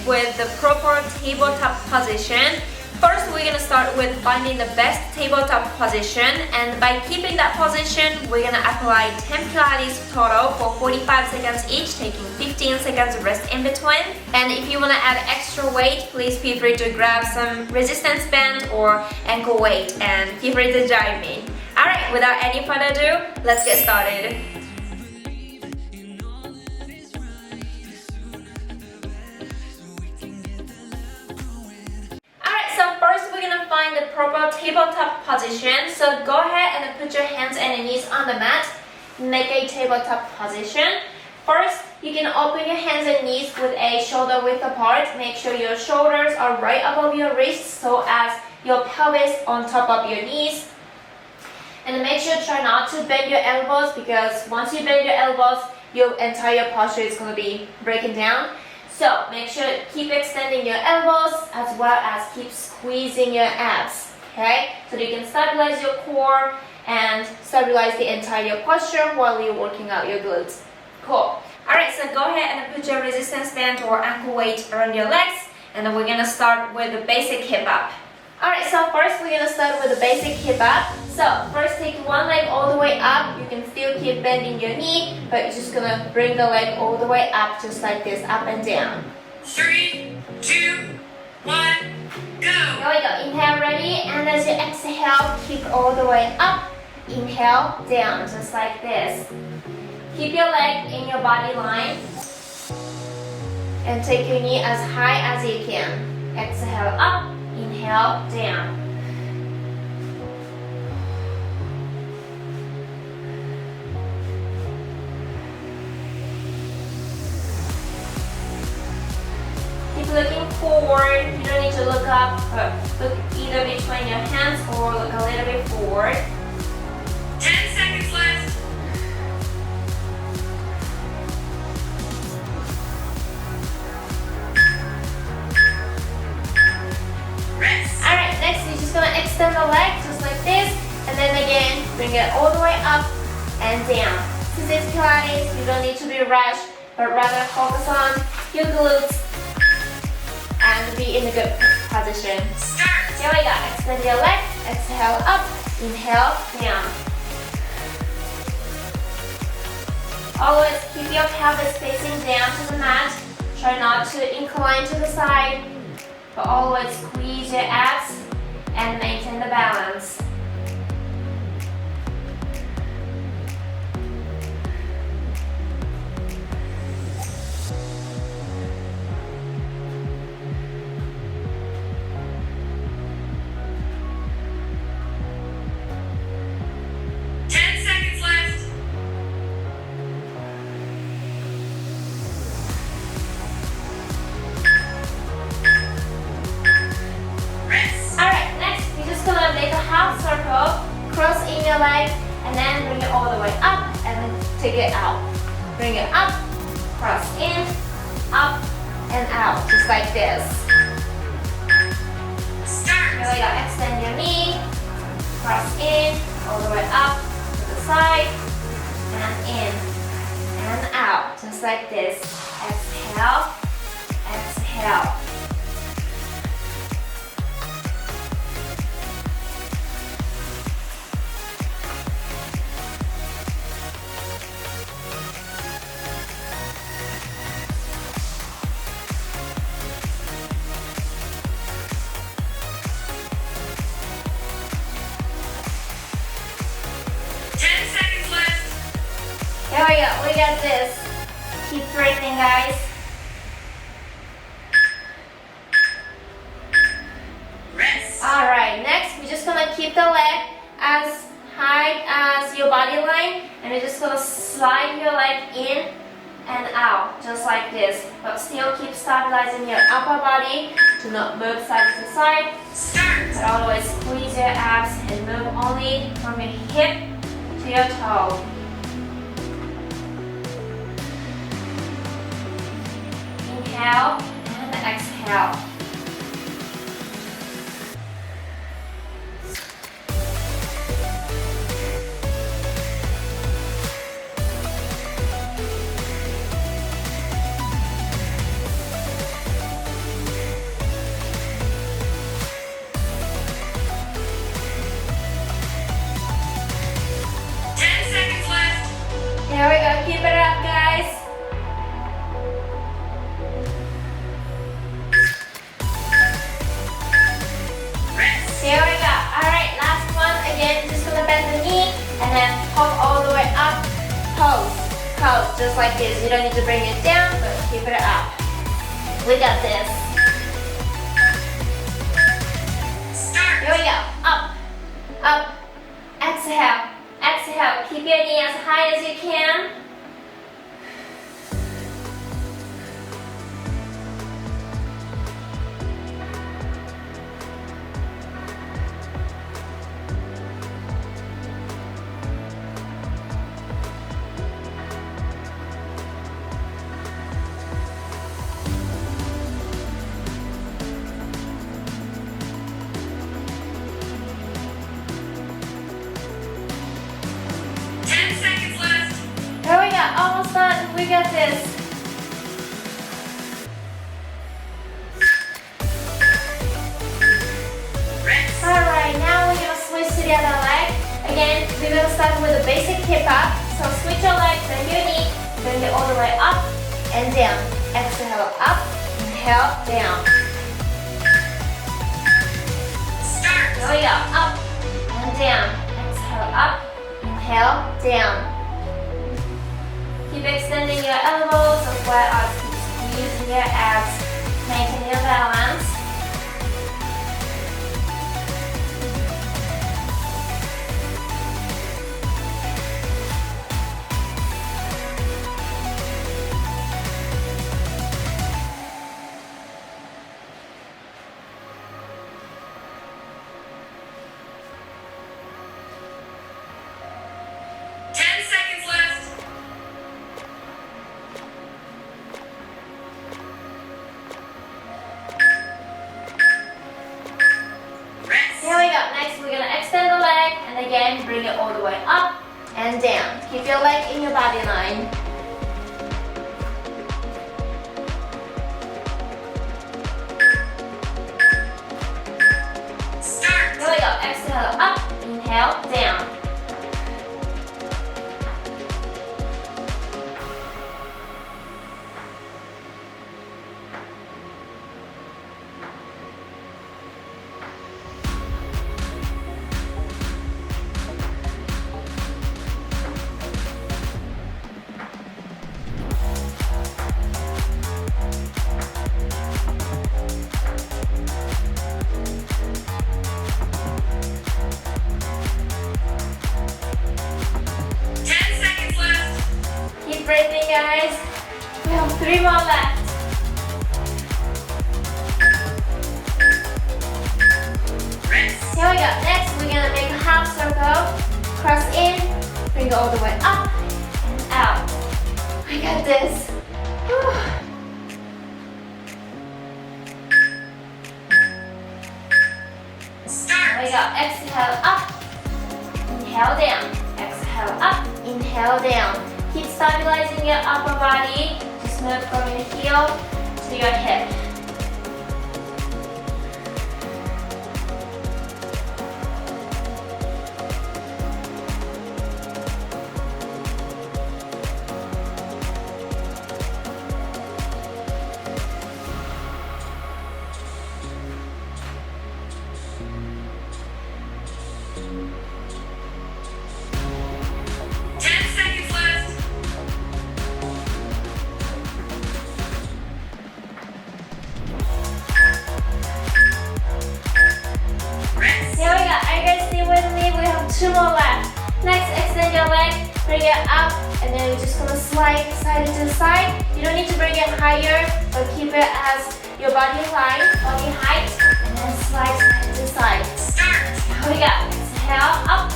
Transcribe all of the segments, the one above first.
with the proper tabletop position. First, we're gonna start with finding the best tabletop position, and by keeping that position, we're gonna apply 10 Pilates total for 45 seconds each, taking 15 seconds rest in between. And if you wanna add extra weight, please feel free to grab some resistance band or ankle weight, and feel free to join me. Alright, without any further ado, let's get started. Find the proper tabletop position. So go ahead and put your hands and your knees on the mat. Make a tabletop position. First, you can open your hands and knees with a shoulder width apart. Make sure your shoulders are right above your wrists so as your pelvis on top of your knees. And make sure try not to bend your elbows, because once you bend your elbows, your entire posture is going to be breaking down. So make sure keep extending your elbows as well as keep squeezing your abs, okay? So that you can stabilize your core and stabilize the entire posture while you're working out your glutes. Cool. Alright, so go ahead and put your resistance band or ankle weight around your legs, and then we're gonna start with the basic hip up. Alright, so first we're gonna start with the basic hip up. So first take one leg all the way up. You can still keep bending your knee, but you're just gonna bring the leg all the way up, just like this, up and down. 3, 2, 1, go! Here we go. Inhale, ready, and as you exhale, kick all the way up. Inhale, down, just like this. Keep your leg in your body line, and take your knee as high as you can. Exhale up. Inhale, down. Keep looking forward. You don't need to look up, but look either between your hands or look a little bit forward. 10 seconds left. Alright, next you're just going to extend the leg just like this, and then again bring it all the way up and down. Since it's Pilates, you don't need to be rushed, but rather focus on your glutes and be in a good position. Start! Here we go. Extend your leg, exhale up, inhale down. Always keep your pelvis facing down to the mat. Try not to incline to the side, but always squeeze your abs and maintain the balance. Cross in your leg, and then bring it all the way up, and then take it out. Bring it up, cross in, up, and out, just like this. Start! Here we go. Extend your knee, cross in, all the way up to the side, and in, and out, just like this. Exhale, exhale. Here we go, we got this. Keep breathing, guys. Rest. Alright, next we're just gonna keep the leg as high as your body line, and we're just gonna slide your leg in and out, just like this. But still keep stabilizing your upper body to not move side to side. Start. But always squeeze your abs and move only from your hip to your toe. Inhale and exhale. pose, just like this. You don't need to bring it down, but keep it up. We got this. Start. Here we go. Up. Exhale. Keep your knee as high as you can. Here we go, almost done. We got this. Rest. Alright, now we're gonna switch to the other leg. Again, we're gonna start with a basic hip up. So switch your leg, bend your knee, bring it all the way up and down. Exhale up, inhale, down. Start. Here we go, up and down. Exhale up, inhale, down. Keep extending your elbows as well as keep squeezing your abs. Maintain your balance. Here we go. Next, we're gonna extend the leg and again bring it all the way up and down. Keep your leg in your body line. Start. Here we go. Exhale up, inhale, down. Keep breathing, guys. We have 3 more left. Rest. Here we go. Next, we're gonna make a half circle. Cross in, bring it all the way up and out. We got this. Whew. Start. Here we go. Exhale up, inhale down. Exhale up, inhale down. Keep stabilizing your upper body. Just move from your heel to your hip. Here we go. Are you guys still with me? We have 2 more left. Next, extend your leg, bring it up, and then we're just gonna slide side to side. You don't need to bring it higher, but keep it as your body line, body height, and then slide side to side. Start. Here we go. Exhale up,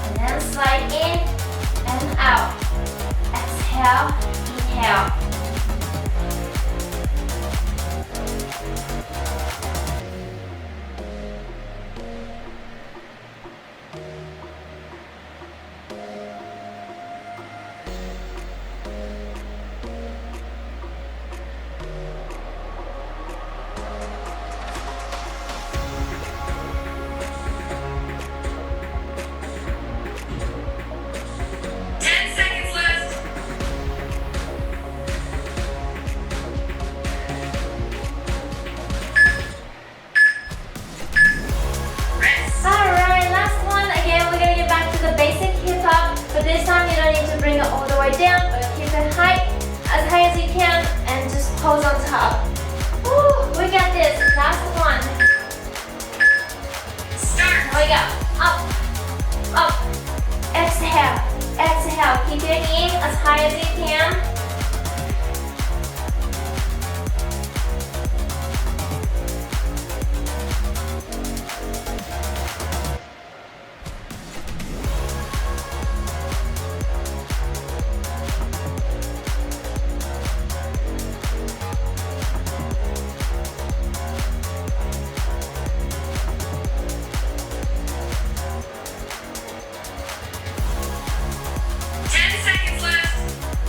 and then slide in and out. Exhale, inhale. elbows on top. Ooh, we got this. Last one. Start. Here we go. Up, up. Exhale, exhale. Keep your knees as high as you can.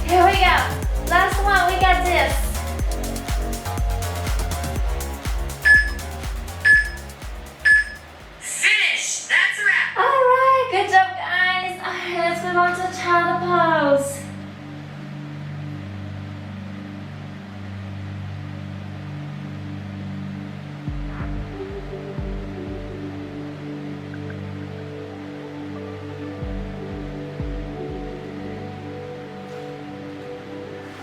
Here we go. Last one, we got this. Finish. That's a wrap. Alright, good job guys. Alright, let's move on to child pose.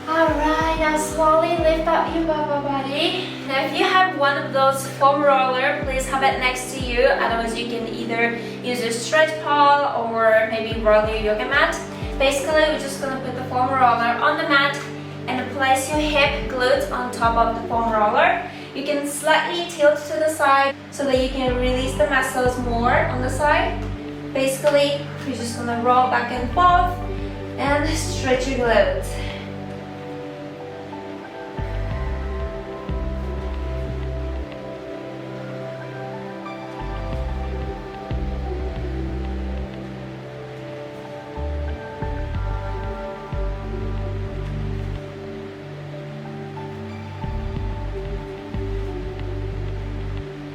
Alright, now slowly lift up your upper body. Now if you have one of those foam roller, please have it next to you. Otherwise you can either use a stretch ball or maybe roll your yoga mat. Basically we're just going to put the foam roller on the mat and place your hip glutes on top of the foam roller. You can slightly tilt to the side so that you can release the muscles more on the side. Basically you're just going to roll back and forth and stretch your glutes.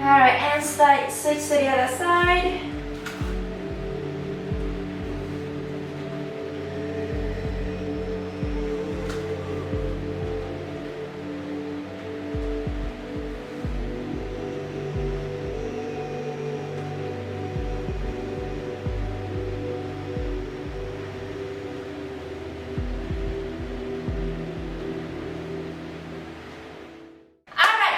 Alright, and switch to the other side.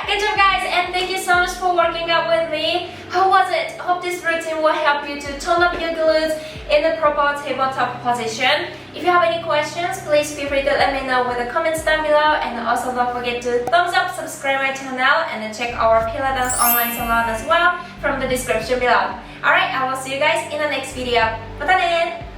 Good job guys, and thank you so much for working out with me. How was it? Hope this routine will help you to tone up your glutes in the proper tabletop position. If you have any questions, please feel free to let me know with the comments down below, and also don't forget to thumbs up, subscribe my channel, and then check our Piladance online salon as well from the description below. Alright, I will see you guys in the next video. またね!